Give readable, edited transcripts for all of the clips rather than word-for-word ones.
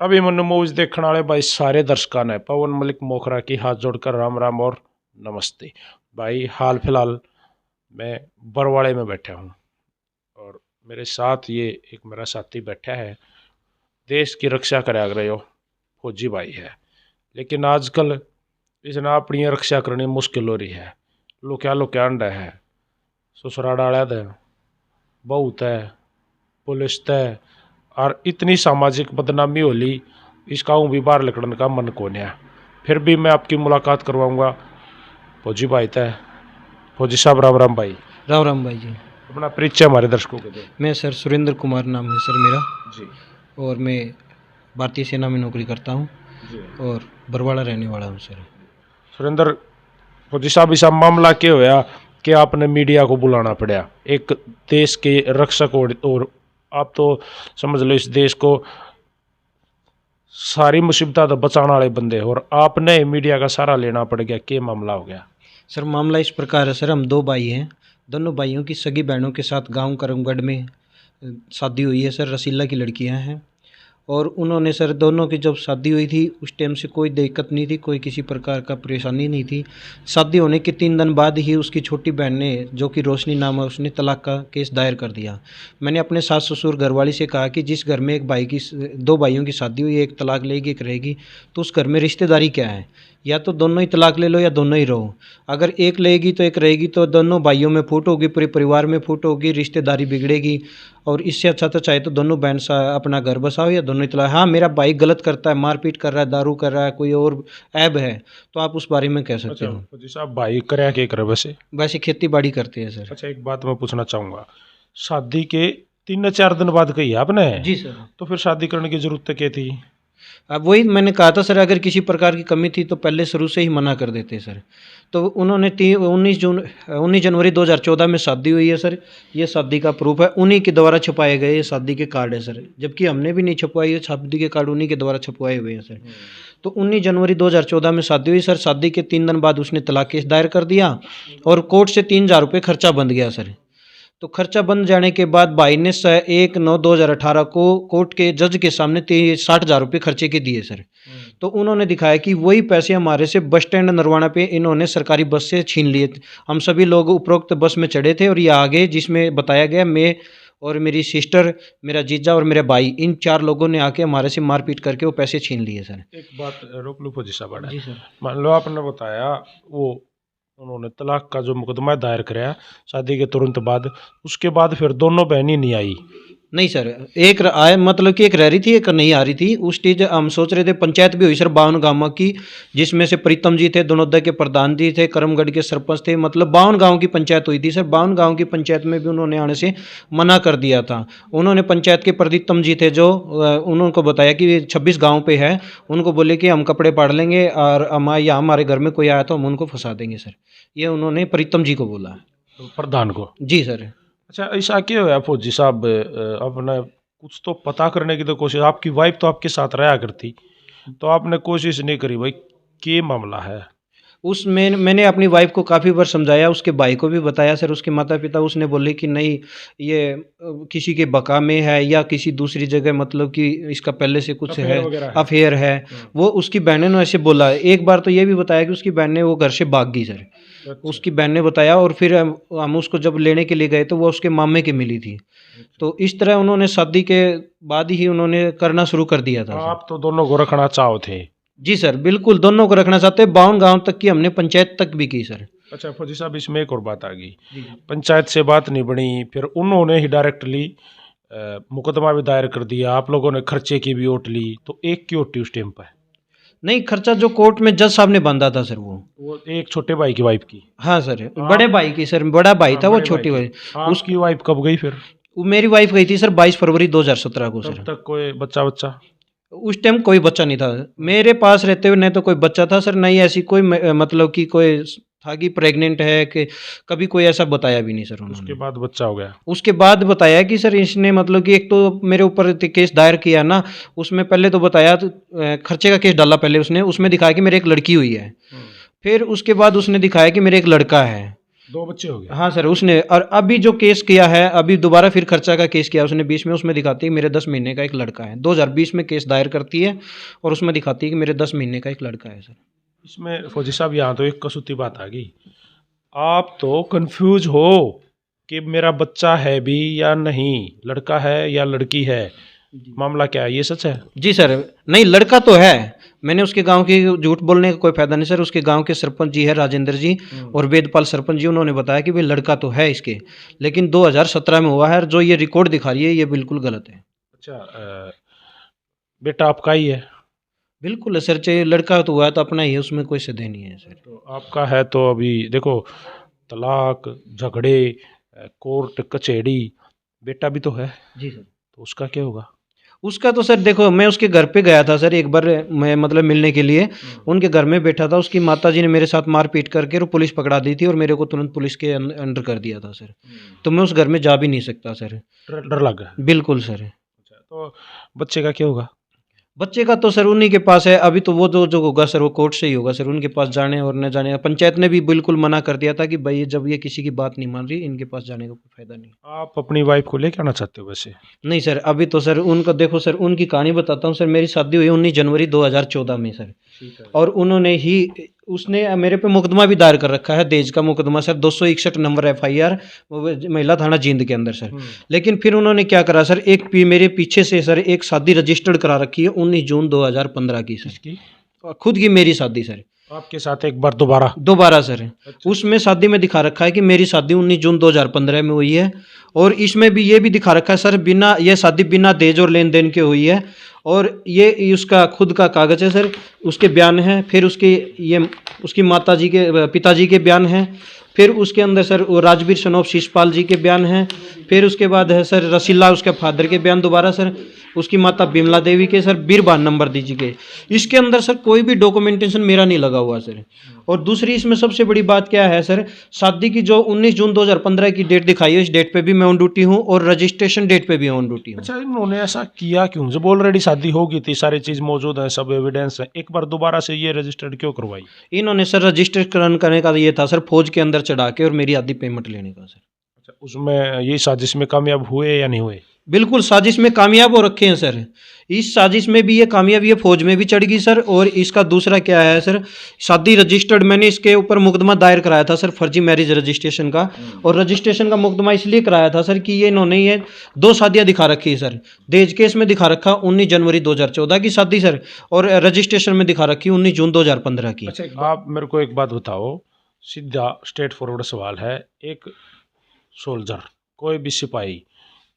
अभी मन मूवीज देखने वाले भाई सारे दर्शकों ने पवन मलिक मोखरा की हाथ जोड़कर राम राम और नमस्ते। भाई हाल फिलहाल मैं बरवाड़े में बैठा हूँ और मेरे साथ ये एक मेरा साथी बैठा है। देश की रक्षा करा रहे हो फौजी भाई है, लेकिन आजकल इसने अपनी रक्षा करनी मुश्किल हो रही है। लुक्या अंडा है, ससुरा डाला दे बहुत है, पुलिस तय और इतनी सामाजिक बदनामी होली इसका भी बाहर निकलने का मन को नहीं है। फिर भी मैं आपकी मुलाकात करवाऊंगा फौजी भाई तय। फौजी साहब राम राम भाई। राम राम भाई जी। अपना परिचय हमारे दर्शकों को दे। मैं सर सुरेंद्र कुमार नाम है सर मेरा जी और मैं भारतीय सेना में नौकरी करता हूँ जी। और बरवाड़ा रहने वाला हूँ सर। सुरेंद्र फौजी साहब इस मामला क्या होया कि आपने मीडिया को बुलाना पड़ा, एक देश के रक्षक और आप तो समझ लो इस देश को सारी मुसीबत तो बचाने वाले बंदे और आपने मीडिया का सहारा लेना पड़ गया, क्या मामला हो गया? सर मामला इस प्रकार है सर, हम दो भाई हैं, दोनों भाइयों की सगी बहनों के साथ गांव करमगढ़ में शादी हुई है सर। रसीला की लड़कियां हैं और उन्होंने सर दोनों की जब शादी हुई थी उस टाइम से कोई दिक्कत नहीं थी, कोई किसी प्रकार का परेशानी नहीं थी। शादी होने के 3 दिन बाद ही उसकी छोटी बहन ने, जो कि रोशनी नाम है, उसने तलाक का केस दायर कर दिया। मैंने अपने सास ससुर घरवाली से कहा कि जिस घर में एक भाई की, 2 भाइयों की शादी हुई, एक तलाक लेगी एक रहेगी, तो उस घर में रिश्तेदारी क्या है? या तो दोनों ही तलाक ले लो या दोनों ही रहो। अगर एक लेगी तो एक रहेगी तो दोनों भाइयों में फूट होगी, पूरे परिवार में फूट होगी, रिश्तेदारी बिगड़ेगी। और इससे अच्छा तो चाहे तो दोनों बहन अपना घर बसाओ या दोनों ही तलाक। हाँ, मेरा भाई गलत करता है, मारपीट कर रहा है, दारू कर रहा है, कोई और ऐब है तो आप उस बारे में कह सकते हो। फौजी साहब भाई क्या क्या करे वैसे? वैसे खेती बाड़ी करते हैं सर। अच्छा, एक बात मैं पूछना चाहूँगा, शादी के 3-4 दिन बाद कही आपने? जी सर। तो फिर शादी करने की जरूरत क्या थी? अब वही मैंने कहा था सर, अगर किसी प्रकार की कमी थी तो पहले शुरू से ही मना कर देते सर। तो उन्होंने 19 जनवरी 2014 में शादी हुई है सर। ये शादी का प्रूफ है, उन्हीं के द्वारा छुपाए गए ये शादी के कार्ड है सर, जबकि हमने भी नहीं छपवाई है। शादी के कार्ड उन्हीं के द्वारा छपवाए हुए हैं सर। तो 19 जनवरी 2014 में शादी हुई सर। शादी के 3 दिन बाद उसने तलाक केस दायर कर दिया और कोर्ट से 3,000 रुपये खर्चा बंध गया सर। तो खर्चा बंद जाने के बाद भाई ने 1/9/2018 को कोर्ट के जज के सामने 60,000 रुपये खर्चे के दिए सर। तो उन्होंने दिखाया कि वही पैसे हमारे से बस स्टैंड नरवाना पे इन्होंने सरकारी बस से छीन लिए। हम सभी लोग उपरोक्त बस में चढ़े थे और ये आगे, जिसमें बताया गया मैं और मेरी सिस्टर, मेरा जीजा और मेरा भाई, इन 4 लोगों ने आके हमारे से मारपीट करके वो पैसे छीन लिए सर। एक बात रोक लो फौजी साहब। जी सर। मान लो आपने बताया वो उन्होंने तलाक का जो मुकदमा दायर कराया शादी के तुरंत बाद, उसके बाद फिर दोनों बहनें नहीं आई? नहीं सर, एक आए, मतलब कि एक रह रही थी, एक नहीं आ रही थी। उस स्टेज हम सोच रहे थे, पंचायत भी हुई सर 52 गाँव की, जिसमें से प्रीतम जी थे, दोनों के प्रधान जी थे, करमगढ़ के सरपंच थे, मतलब 52 गाँव की पंचायत हुई थी सर। 52 गाँव की पंचायत में भी उन्होंने आने से मना कर दिया था। उन्होंने पंचायत के प्रीतम जी थे जो, उनको बताया कि 26 गाँव पे है, उनको बोले कि हम कपड़े पाड़ लेंगे और हमारे घर में कोई आया तो हम उनको फंसा देंगे सर। ये उन्होंने प्रीतम जी को बोला, प्रधान को? जी सर। अच्छा, ऐसा क्यों है फौजी साहब? अपने कुछ तो पता करने की तो कोशिश, आपकी वाइफ तो आपके साथ रहा करती, तो आपने कोशिश नहीं करी भाई क्या मामला है? उसमें मैंने अपनी वाइफ को काफ़ी बार समझाया, उसके भाई को भी बताया सर, उसके माता पिता, उसने बोले कि नहीं ये किसी के बका में है या किसी दूसरी जगह, मतलब कि इसका पहले से कुछ है, अफेयर है। वो उसकी बहन ने ऐसे बोला। एक बार तो ये भी बताया कि उसकी बहन ने वो घर से भाग गई सर। उसकी बहन ने बताया और फिर हम उसको जब लेने के लिए गए तो वो उसके मामे की मिली थी। तो इस तरह उन्होंने शादी के बाद ही उन्होंने करना शुरू कर दिया था। आप तो दोनों को रखना चाहो थे? जी सर, बिल्कुल दोनों को रखना चाहते हैं। 52 गांव तक की हमने पंचायत तक भी की सर। अच्छा फौजी साहब, इसमें एक और बात आ गई, पंचायत से बात नहीं बनी, फिर उन्होंने ही डायरेक्टली मुकदमा भी दायर कर दिया, आप लोगों ने खर्चे की भी ओट ली, तो एक की ओटी उस टाइम पर? नहीं, खर्चा जो कोर्ट में जज साहब ने बांधा था सर, वो एक छोटे भाई की वाइफ की? हाँ सर, बड़े भाई की सर, बड़ा भाई था वो, छोटी भाई। उसकी वाइफ कब गई फिर? मेरी वाइफ गई थी सर 22 फरवरी 2017 को सर। तब तक कोई बच्चा? उस टाइम कोई बच्चा नहीं था मेरे पास रहते हुए, नहीं तो कोई बच्चा था सर, नहीं ऐसी कोई मतलब कि कोई था कि प्रेग्नेंट है, कि कभी कोई ऐसा बताया भी नहीं सर उन्होंने। उसके बाद बच्चा हो गया? उसके बाद बताया कि सर इसने, मतलब कि एक तो मेरे ऊपर केस दायर किया ना, उसमें पहले तो बताया तो खर्चे का केस डाला पहले उसने, उसमें दिखाया कि मेरे एक लड़की हुई है। फिर उसके बाद उसने दिखाया कि मेरे एक लड़का है। 2 बच्चे हो गए। हाँ सर, उसने और अभी जो केस किया है, अभी दोबारा फिर खर्चा का केस किया उसने 20 में, उसमें दिखाती है मेरे 10 महीने का एक लड़का है। 2020 में केस दायर करती है और उसमें दिखाती है कि मेरे 10 महीने का एक लड़का है सर। इसमें फौजी साहब यहाँ तो एक कसूती बात आ गई। आप तो कंफ्यूज हो कि मेरा बच्चा है भी या नहीं, लड़का है या लड़की है, मामला क्या है, ये सच है? जी सर, नहीं लड़का तो है। मैंने उसके गांव की, झूठ बोलने का कोई फायदा नहीं सर, उसके गांव के सरपंच जी है राजेंद्र जी और वेदपाल सरपंच जी, उन्होंने बताया कि भाई लड़का तो है इसके, लेकिन 2017 में हुआ है और जो ये रिकॉर्ड दिखा रही है ये बिल्कुल गलत है। अच्छा, बेटा आपका ही है? बिल्कुल सर, चाहे लड़का तो हुआ है तो अपना ही है, उसमें कोई संदेह नहीं है सर। तो आपका है तो अभी देखो, तलाक, झगड़े, कोर्ट कचहरी, बेटा भी तो है, जी सर। तो उसका क्या होगा? उसका तो सर देखो, मैं उसके घर पे गया था सर एक बार, मैं मतलब मिलने के लिए उनके घर में बैठा था, उसकी माताजी ने मेरे साथ मारपीट करके और पुलिस पकड़ा दी थी और मेरे को तुरंत पुलिस के अंडर कर दिया था सर। तो मैं उस घर में जा भी नहीं सकता सर। डर लगा? बिल्कुल सर। अच्छा, तो बच्चे का क्या होगा? बच्चे का तो सर उन्हीं के पास है अभी, तो वो जो होगा सर वो कोर्ट से ही होगा सर, उनके पास जाने और न जाने। पंचायत ने भी बिल्कुल मना कर दिया था कि भाई जब ये किसी की बात नहीं मान रही, इनके पास जाने का कोई फायदा नहीं। आप अपनी वाइफ को लेके आना चाहते हो वैसे? नहीं सर, अभी तो सर उनका देखो सर, उनकी कहानी बताता हूँ सर। मेरी शादी हुई 19 जनवरी 2014 में सर, ठीक है। और उन्होंने ही, उसने मेरे पे मुकदमा भी दायर कर रखा है, दहेज का मुकदमा सर, 261 नंबर FIR महिला थाना जींद के अंदर सर। लेकिन फिर उन्होंने क्या करा सर, मेरे पीछे से सर एक शादी रजिस्टर्ड करा रखी है 19 जून 2015 की सर, इसकी खुद की मेरी शादी सर, आपके साथ एक बार दोबारा? दोबारा सर। अच्छा। उसमें शादी में दिखा रखा है कि मेरी शादी 19 जून 2015 में हुई है, और इसमें भी ये भी दिखा रखा है सर, बिना ये शादी बिना दहेज और लेन देन के हुई है, और ये उसका खुद का कागज है सर, उसके बयान है, फिर उसके ये उसकी माता जी के पिताजी के बयान हैं, फिर उसके अंदर सर वो राजवीर सनोप शिषपाल जी के बयान हैं, फिर उसके बाद है सर रसीला उसके फादर के बयान दोबारा सर, उसकी माता बिमला देवी के सर बीरबान नंबर दीजिए। इसके अंदर सर कोई भी डॉक्यूमेंटेशन मेरा नहीं लगा हुआ सर। और दूसरी इसमें सबसे बड़ी बात क्या है सर, शादी की जो 19 जून 2015 की डेट दिखाई है, इस डेट पे भी मैं ऑन ड्यूटी हूँ और रजिस्ट्रेशन डेट पे भी ऑन ड्यूटी हूँ। अच्छा, इन्होंने ऐसा किया क्यों? जब ऑलरेडी शादी हो गई थी, सारी चीज मौजूद है, सब एविडेंस है, एक बार दोबारा से ये रजिस्टर्ड क्यों करवाई? इन्होंने सर रजिस्ट्रेशन करने का ये था सर, फौज के अंदर चढ़ा के और मेरी आधी पेमेंट लेने का सर। अच्छा, उसमें ये साजिश में कामयाब हुए या नहीं हुए? बिल्कुल साजिश में कामयाब हो रखे हैं सर। इस साजिश में भी ये कामयाब, ये फौज में भी चढ़ गई सर। और इसका दूसरा क्या है सर, शादी रजिस्टर्ड, मैंने इसके ऊपर मुकदमा दायर कराया था सर, फर्जी मैरिज रजिस्ट्रेशन का। और रजिस्ट्रेशन का मुकदमा इसलिए कराया था सर कि ये इन्होंने ये 2 शादियां दिखा रखी है सर। दहेज केस में दिखा रखा 19 जनवरी 2014 की शादी सर, और रजिस्ट्रेशन में दिखा रखी 19 जून 2015 की। अच्छा, आप मेरे को एक बात बताओ, सीधा स्ट्रेट फॉरवर्ड सवाल है। एक सोल्जर, कोई भी सिपाही,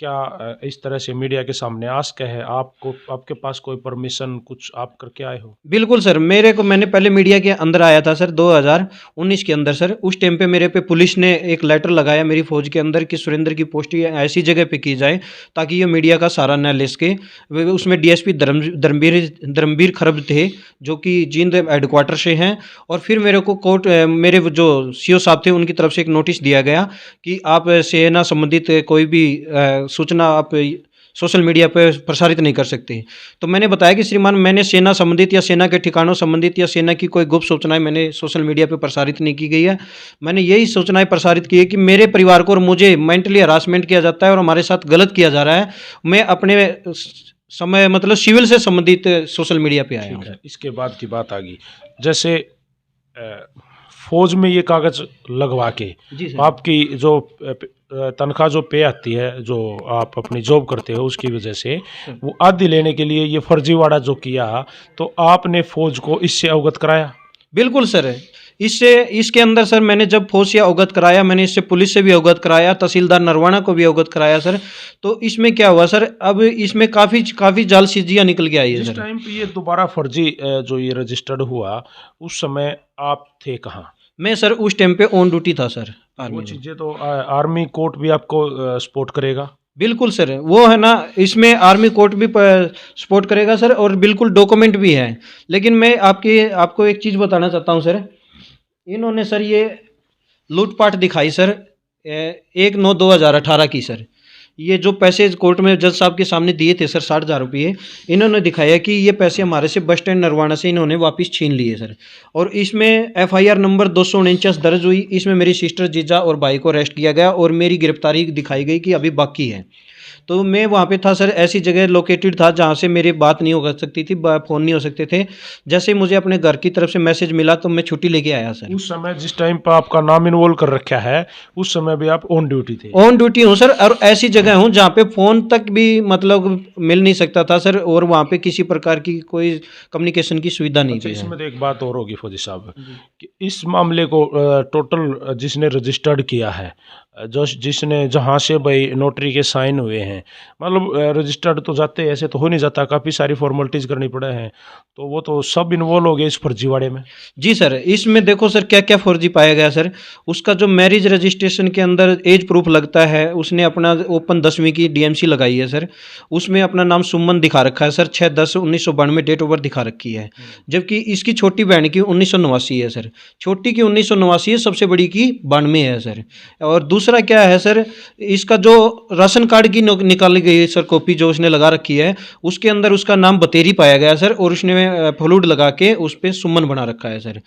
क्या इस तरह से मीडिया के सामने आस्क है आपको, आपके पास कोई परमिशन कुछ आप करके आए हो? बिल्कुल सर, मैंने पहले मीडिया के अंदर आया था सर 2019 के अंदर सर। उस टाइम पे मेरे पे पुलिस ने एक लेटर लगाया मेरी फौज के अंदर कि सुरेंद्र की पोस्टिंग ऐसी जगह पे की जाए ताकि ये मीडिया का सहारा न ले सके। उसमें DSP धर्मवीर खरब थे, जो कि जींद हेडक्वार्टर से हैं। और फिर मेरे को कोर्ट, मेरे जो CO साहब थे उनकी तरफ से एक नोटिस दिया गया कि आप सेना संबंधित कोई भी सूचना आप सोशल मीडिया पर प्रसारित नहीं कर सकते। तो मैंने बताया कि श्रीमान, मैंने सेना संबंधित या सेना के ठिकानों संबंधित या सेना की कोई गुप्त सूचनाएं मैंने सोशल मीडिया पर प्रसारित नहीं की गई है। मैंने यही सूचनाएं प्रसारित की है कि मेरे परिवार को और मुझे मेंटली हरासमेंट किया जाता है और हमारे साथ गलत किया जा रहा है। मैं अपने समय मतलब सिविल से संबंधित सोशल मीडिया पे आया हूँ। इसके बाद की बात आ गई, जैसे फौज में ये कागज लगवा के जी सर। आपकी जो तनख्वाह जो पे आती है, जो आप अपनी जॉब करते हो, उसकी वजह से वो आदि लेने के लिए ये फर्जीवाड़ा जो किया, तो आपने फौज को इससे अवगत कराया? बिल्कुल सर, इसके अंदर सर मैंने जब फौज से अवगत कराया, मैंने इससे पुलिस से भी अवगत कराया, तहसीलदार नरवाना को भी अवगत कराया सर। तो इसमें क्या हुआ सर, अब इसमें काफ़ी जालसाजियाँ निकल के आई है जिस सर। टाइम पे ये दोबारा फर्जी जो ये रजिस्टर्ड हुआ, उस समय आप थे कहाँ? मैं सर उस टाइम पे ऑन ड्यूटी था सर वो आर्मी में। चीज़ें तो आर्मी कोर्ट भी आपको सपोर्ट करेगा? बिल्कुल सर, वो है ना, इसमें आर्मी कोर्ट भी सपोर्ट करेगा सर, और बिल्कुल डॉक्यूमेंट भी है। लेकिन मैं आपको एक चीज़ बताना चाहता हूँ सर, इन्होंने सर ये लूटपाट दिखाई सर 1/9/2018 की सर। ये जो पैसे कोर्ट में जज साहब के सामने दिए थे सर 60,000 रुपये, इन्होंने दिखाया कि ये पैसे हमारे से बस स्टैंड नरवाना से इन्होंने वापस छीन लिए सर। और इसमें एफआईआर नंबर 249 दर्ज हुई। इसमें मेरी सिस्टर, जीजा और भाई को अरेस्ट किया गया और मेरी गिरफ्तारी दिखाई गई कि अभी बाकी है। तो मैं वहाँ पे था सर, ऐसी जगह लोकेटेड था जहाँ से मेरी बात नहीं हो सकती थी, फ़ोन नहीं हो सकते थे। जैसे मुझे अपने घर की तरफ से मैसेज मिला तो मैं छुट्टी लेके आया सर। उस समय जिस टाइम पर आपका नाम इन्वॉल्व कर रखा है, उस समय भी आप ऑन ड्यूटी थे? ऑन ड्यूटी हूँ सर, और ऐसी जगह हूँ जहाँ पे फ़ोन तक भी मतलब मिल नहीं सकता था सर, और वहाँ पे किसी प्रकार की कोई कम्युनिकेशन की सुविधा नहीं अच्छा, थी सर। इसमें तो एक बात और होगी फौजी साहब कि इस मामले को टोटल जिसने रजिस्टर्ड किया है, जो जिसने जहाँ से भाई नोटरी के साइन हुए हैं, मतलब रजिस्टर्ड तो जाते ऐसे तो हो नहीं जाता, काफ़ी सारी फॉर्मेलिटीज़ करनी पड़े हैं, तो वो तो सब इन्वॉल्व हो गए इस फर्जीवाड़े में। जी सर, इसमें देखो सर क्या क्या फर्जी पाया गया सर। उसका जो मैरिज रजिस्ट्रेशन के अंदर एज प्रूफ लगता है, उसने अपना ओपन 10वीं की डीएमसी लगाई है सर। उसमें अपना नाम सुमन दिखा रखा है सर, 6/10/1992 डेट ऑफ बर्थ दिखा रखी है। जबकि इसकी छोटी बहन की 1989 है सर। छोटी की 1989 है, सबसे बड़ी की 92 है सर। और दूसरा क्या है सर, इसका जो राशन कार्ड की निकाली गई है सर कॉपी जो उसने लगा रखी है, उसके अंदर उसका नाम बतेरी पाया गया सर, और उसने फ्लूड लगा के उस पे सुमन बना रखा है सर।